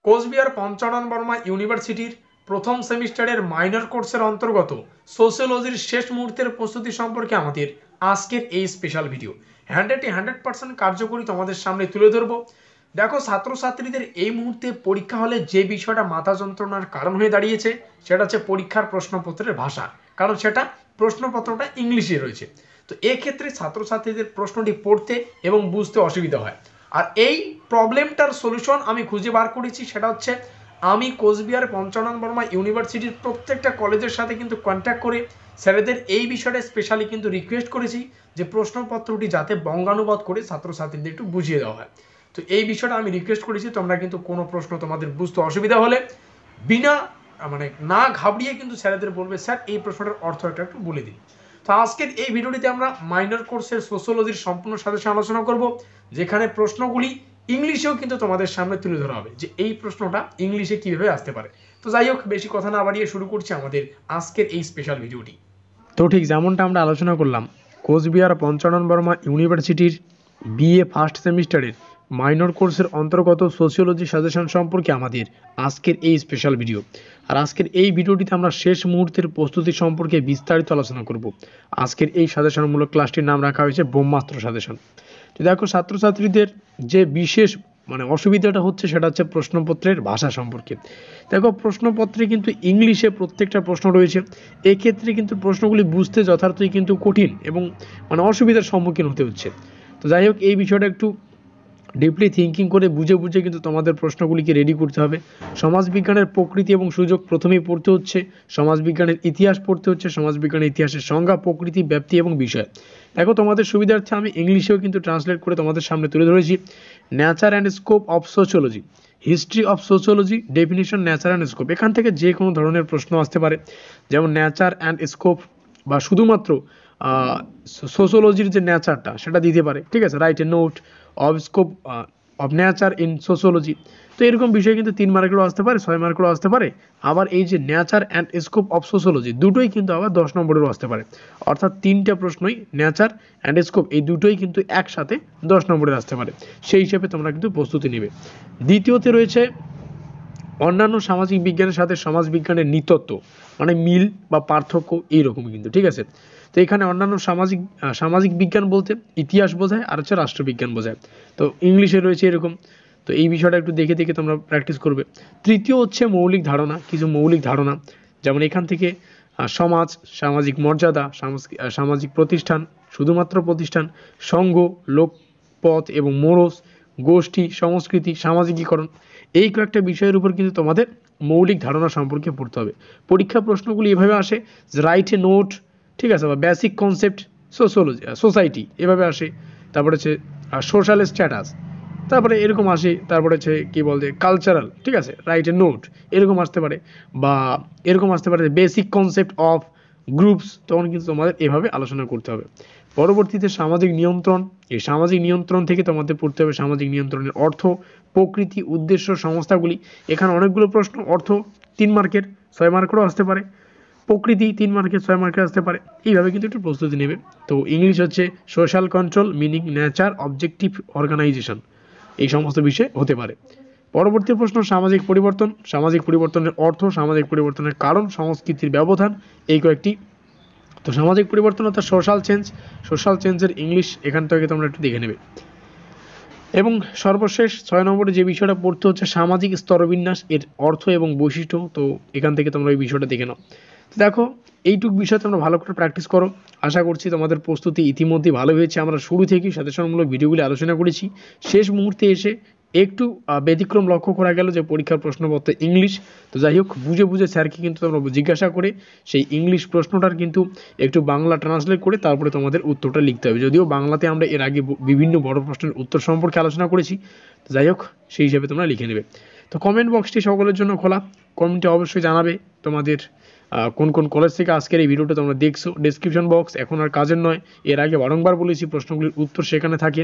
কোচবিহার পঞ্চানন বর্মা ইউনিভার্সিটির প্রথম সেমিস্টারের মাইনর কোর্সের অন্তর্গত সোশিওলজির শেষ মুহূর্তের প্রস্তুতি সম্পর্কে আমাদের আজকের এই স্পেশাল ভিডিও 100% কার্যকরী তোমাদের সামনে তুলে ধরবো। দেখো, ছাত্রছাত্রীদের এই মুহূর্তে পরীক্ষা হলে যে বিষয়টা মাথা যন্ত্রণার কারণ হয়ে দাঁড়িয়েছে সেটা হচ্ছে পরীক্ষার প্রশ্নপত্রের ভাষা, কারণ সেটা প্রশ্নপত্রটা ইংলিশে রয়েছে। তো এক্ষেত্রে ছাত্রছাত্রীদের প্রশ্নটি পড়তে এবং বুঝতে অসুবিধা হয়। আর এই প্রবলেমটার সলিউশন আমি খুঁজে বার করেছি, সেটা হচ্ছে আমি কোচবিহার পঞ্চানন বর্মা ইউনিভার্সিটির প্রত্যেকটা কলেজের সাথে কিন্তু কন্ট্যাক্ট করে স্যারেদের এই বিষয়টা স্পেশালি কিন্তু রিকোয়েস্ট করেছি যে প্রশ্নপত্রটি যাতে বঙ্গানুবাদ করে ছাত্রছাত্রীদের একটু বুঝিয়ে দেওয়া হয়। তো এই বিষয়টা আমি রিকোয়েস্ট করেছি, তোমরা কিন্তু কোনো প্রশ্ন তোমাদের বুঝতে অসুবিধা হলে বিনা না ঘাবড়িয়ে কিন্তু স্যারেদের বলবে, স্যার এই প্রশ্নটার অর্থ একটু বলে দিন। তো আজকের এই ভিডিওটিতে আমরা মাইনর কোর্সের সোশিওলজির সম্পূর্ণ সাজেশন আলোচনা করব, যেখানে প্রশ্নগুলি ইংলিশেও কিন্তু তোমাদের সামনে তুলে ধরা হবে যে এই প্রশ্নটা ইংলিশে কিভাবে আসতে পারে। তো যাই হোক, বেশি কথা না বাড়িয়ে শুরু করছি আমাদের আজকের এই স্পেশাল ভিডিওটি। তো ঠিক যেমনটা আমরা আলোচনা করলাম, কোচবিহার পঞ্চানন বর্মা ইউনিভার্সিটির বিএ ফার্স্ট সেমিস্টারের মাইনর কোর্সের অন্তর্গত সোশিওলজি সাজেশন সম্পর্কে আমাদের আজকের এই স্পেশাল ভিডিও। আর আজকের এই ভিডিওটিতে আমরা শেষ মুহূর্তের প্রস্তুতি সম্পর্কে বিস্তারিত আলোচনা করব। আজকের এই সাজেশনমূলক ক্লাসটির নাম রাখা হয়েছে ব্রহ্মাস্ত্র সাজেশন। তো দেখো, ছাত্রছাত্রীদের যে বিশেষ অসুবিধাটা হচ্ছে সেটা হচ্ছে প্রশ্নপত্রের ভাষা সম্পর্কে। দেখো, প্রশ্নপত্রে কিন্তু ইংলিশে প্রত্যেকটা প্রশ্ন রয়েছে, এক্ষেত্রে কিন্তু প্রশ্নগুলি বুঝতে যথার্থই কিন্তু কঠিন এবং অসুবিধার সম্মুখীন হতে হচ্ছে। তো যাই হোক, এই বিষয়টা একটু ডিপলি থিঙ্কিং করে বুঝে বুঝে কিন্তু তোমাদের প্রশ্নগুলিকে রেডি করতে হবে। সমাজবিজ্ঞানের প্রকৃতি এবং সুযোগ প্রথমেই পড়তে হচ্ছে, সমাজবিজ্ঞানের ইতিহাস পড়তে হচ্ছে, সমাজবিজ্ঞানের ইতিহাসের সংজ্ঞা, প্রকৃতি, ব্যাপ্তি এবং বিষয়। দেখো, তোমাদের সুবিধার্থে আমি ইংলিশেও কিন্তু ট্রান্সলেট করে তোমাদের সামনে তুলে ধরেছি। Nature and scope of sociology, history of sociology, definition, nature and scope. এখান থেকে যে কোনো ধরনের প্রশ্ন আসতে পারে, যেমন নেচার অ্যান্ড স্কোপ বা শুধুমাত্র সোশিওলজির যে নেচারটা সেটা দিতে পারে, ঠিক আছে, write a note of scope of nature in sociology. তো এরকম বিষয় কিন্তু 3 মার্কেরও আসতে পারে, 6 মার্কেরও আসতে পারে। আবার এই যে nature and scope of sociology দুটোই কিন্তু আবার 10 নম্বরেরও আসতে পারে। অর্থাৎ 3টা প্রশ্নই নেচার অ্যান্ড স্কোপ এই দুটোই কিন্তু একসাথে 10 নম্বরের আসতে পারে। সেই হিসেবে তোমরা কিন্তু প্রস্তুতি নেবে। দ্বিতীয়তে রয়েছে অন্যান্য সামাজিক বিজ্ঞানের সাথে সমাজবিজ্ঞানের নিত্যত্ব, মিল বা পার্থক্য এইরকম কিন্তু, ঠিক আছে। তো এখানে অন্যান্য সামাজিক বিজ্ঞান বলতে ইতিহাস বোঝায় আর হচ্ছে রাষ্ট্রবিজ্ঞান বোঝায়। তো ইংলিশে রয়েছে এরকম। তো এই বিষয়টা একটু দেখে দেখে তোমরা প্র্যাকটিস করবে। তৃতীয় হচ্ছে মৌলিক ধারণা, কিছু মৌলিক ধারণা, যেমন এখান থেকে সমাজ, সামাজিক মর্যাদা, সামাজিক প্রতিষ্ঠান, শুধুমাত্র প্রতিষ্ঠান, সংঘ, লোকপথ এবং মোরস, গোষ্ঠী, সংস্কৃতি, সামাজিকীকরণ, এই কয়েকটা বিষয়ের উপর কিন্তু তোমাদের মৌলিক ধারণা সম্পর্কে পড়তে হবে। পরীক্ষা প্রশ্নগুলি এভাবে আসে, রাইট এ নোট, ঠিক আছে, বা বেসিক কনসেপ্ট সোশিওলজি সোসাইটি এভাবে আসে। তারপরে হচ্ছে সোশ্যাল স্ট্যাটাস, তারপরে এরকম আসে। তারপরে হচ্ছে কী বলতে কালচারাল, ঠিক আছে, রাইট এ নোট এরকম আসতে পারে, বা এরকম আসতে পারে বেসিক কনসেপ্ট অফ গ্রুপস। তখন কিন্তু তোমাদের এভাবে আলোচনা করতে হবে। পরবর্তীতে সামাজিক নিয়ন্ত্রণ, এই সামাজিক নিয়ন্ত্রণ থেকে তোমাদের পড়তে হবে সামাজিক নিয়ন্ত্রণের অর্থ, প্রকৃতি, উদ্দেশ্য, সংস্থাগুলি। এখানে অনেকগুলো প্রশ্ন, অর্থ 3 মার্কের, 6 মার্কেরও আসতে পারে, প্রকৃতি 3 মার্কের, 6 মার্কের আসতে পারে। এইভাবে কিন্তু একটু প্রস্তুতি নেবে। তো ইংলিশ হচ্ছে social control, meaning, nature, objective, organisation, এই সমস্ত বিষয় হতে পারে। পরবর্তী প্রশ্ন সামাজিক পরিবর্তন, সামাজিক পরিবর্তনের অর্থ, সামাজিক পরিবর্তনের কারণ, সংস্কৃতির ব্যবধান, এই কয়েকটি। তো সামাজিক পরিবর্তন অর্থাৎ সোশ্যাল চেঞ্জ, সোশ্যাল চেঞ্জের ইংলিশ এখান থেকে তোমরা একটু দেখে নেবে। এবং সর্বশেষ 6 নম্বরে যে বিষয়টা পড়তে হচ্ছে সামাজিক স্তরবিন্যাস, এর অর্থ এবং বৈশিষ্ট্য। তো এখান থেকে তোমরা এই বিষয়টা দেখে নাও। তো দেখো, এইটুক বিষয় তোমরা ভালো করে প্র্যাকটিস করো। আশা করছি তোমাদের প্রস্তুতি ইতিমধ্যেই ভালো হয়েছে। আমরা শুরু থেকেই সাজেশনমূলক ভিডিওগুলি আলোচনা করেছি। শেষ মুহূর্তে এসে একটু ব্যতিক্রম লক্ষ্য করা গেল যে পরীক্ষার প্রশ্নপত্র ইংলিশ। তো যাই হোক, বুঝে বুঝে স্যারকে কিন্তু তোমরা জিজ্ঞাসা করে সেই ইংলিশ প্রশ্নটার কিন্তু একটু বাংলা ট্রান্সলেট করে তারপরে তোমাদের উত্তরটা লিখতে হবে। যদিও বাংলাতে আমরা এর আগে বিভিন্ন বড় প্রশ্নের উত্তর সম্পর্কে আলোচনা করেছি। তো যাই হোক, সেই হিসেবে তোমরা লিখে নেবে। তো কমেন্ট বক্সটি সকলের জন্য খোলা, কমেন্টে অবশ্যই জানাবে তোমাদের কোন কোন কলেজ থেকে আজকের এই ভিডিওটা তোমরা দেখছো। ডেসক্রিপশন বক্স এখন আর কাজের নয়, এর আগে বারংবার বলেছি প্রশ্নগুলির উত্তর সেখানে থাকে।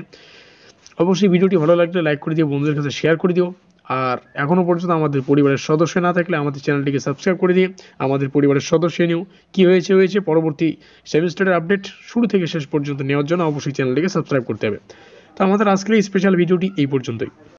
অবশ্যই ভিডিওটি ভালো লাগলে লাইক করে দিও, বন্ধুদের কাছে শেয়ার করে দিও। আর এখনও পর্যন্ত আমাদের পরিবারের সদস্য না থাকলে আমাদের চ্যানেলটিকে সাবস্ক্রাইব করে দিয়ে আমাদের পরিবারের সদস্য নিও। কী হয়েছে পরবর্তী সেমিস্টারের আপডেট শুরু থেকে শেষ পর্যন্ত নেওয়ার জন্য অবশ্যই চ্যানেলটিকে সাবস্ক্রাইব করতে হবে। তো আমাদের আজকের এই স্পেশাল ভিডিওটি এই পর্যন্তই।